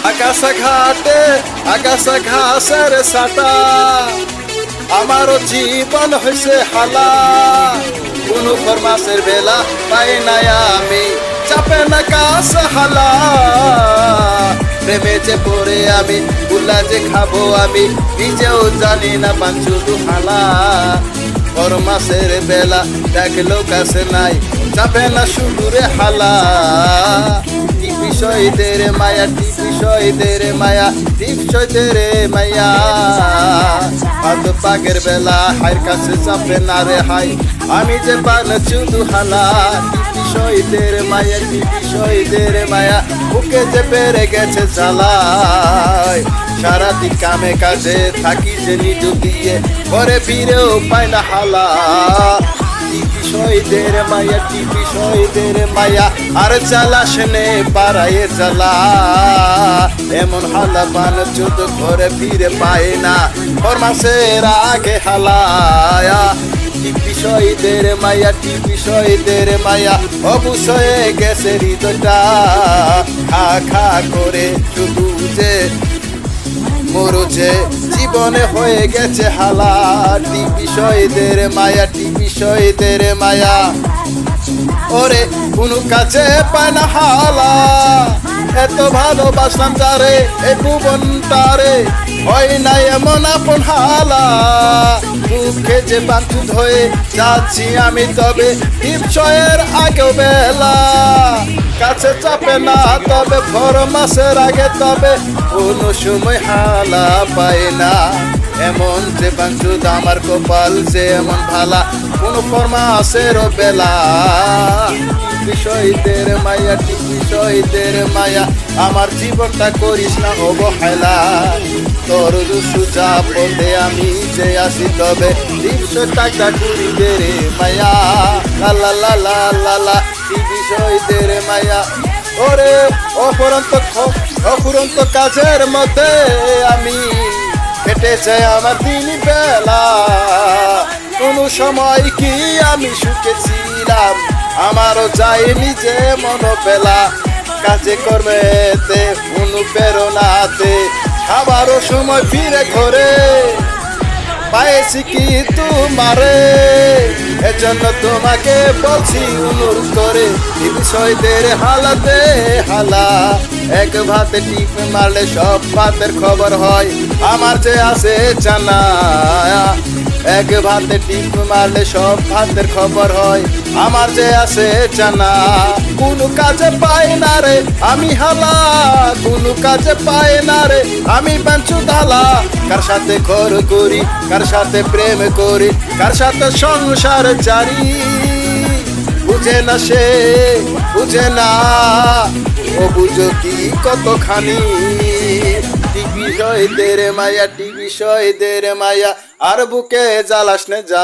আকাশে ঘাসের সাটা আমারও জীবন হয়েছে হালা কোন ফরমাসের বেলা পাই নাই আমি চাপে না কাশ হালা প্রেমে যে পড়ে আমি গুলা যে খাবো আমি নিজেও জানি না পাঞ্চু হালা ফরমাসের বেলা দেখলো কাছে নাই চাপে না শুরুরে হালা বিষয়দের মায়া বিষয়দের মায়া বিষয়দের মায়া আদ পাগের বেলা হাইর কাছে চাপে না রে হাই আমি যে পান শুধু হালা বিষয়দের মায়া বিষয়দের মায়া বুকে যে পেরে গেছে জ্বালায় সারাদিন কামে কাজে থাকি যে নিজ দিয়ে ঘরে ফিরেও পায় না হালা বিষয়দের মায়া বিষয়দের মায়া আর চালাস নে পাড়ায় জ্বালা এমন হালা পান চোদ ঘরে ফিরে পায় না ফরমাসের আগে হালায়া বিষয়দের মায়া বিষয়দের মায়া অবশ্যই গেছে হৃদয়টা খা খা করে শুধু যে মরুছে জীবনে হয়ে গেছে হালা বিষয়দের মায়া বিষয়দের মায়া ওরে কোনো কাছে পায় না হালা এত ভালোবাসলাম যারে এই ভুবনটারে হয় না এমন আপন হালা দুঃখে যে বাঞ্চুত হয়ে যাচ্ছি আমি তবে বিষয়ের আগেও বেলা কাছে চাপে না তবে ফরমাসের আগে তবে কোনো সময় হালা পায় না এমন যে বাঞ্চুত আমার কপাল যে এমন ভালা কোন ফরমাসের বেলা বিষয়দের মায়া বিষয়দের মায়া আমার জীবনটা করিস না অবহেলা তোর সুজা পথে আমি যে আসি তবে বিষয়টা করি দে রে মায়া লা লা লা লা লা বিষয়দের মায়া ওরে অফুরন্ত কাজের মধ্যে আমি কেটেছে আমার দিন বেলা কোন সময় কি আমি সুখে ছিলাম আমারও যায়নি যে মনোবেলা কাজে কর্মেতে অনুপ্রেরণাতে খাবারও সময় ফিরে ঘরে পাইছি কি তোমারে এজন্য তোমাকে বলছি অনুরোধ করে বিষয়দের হালাতে হালা এক ভাতে টিপ মারলে সব ভাতের খবর হয় আমার যে আছে জানা এক ভাতে টিপ মারলে সব ভাতের খবর হয় আমার যে আছে জানা কোনো কাজে পাই না রে আমি হালা কোনো কাজে পাই না রে আমি বাঞ্চু ঢালা কার সাথে ঘর করি কার সাথে প্রেম করি কার সাথে সংসার জারি বুঝে না সে বুঝে না ও বুঝো কি কতখানি বিষয়দের মায়া বিষয়দের মায়া আর বুকে জ্বালাস নে জ্বালা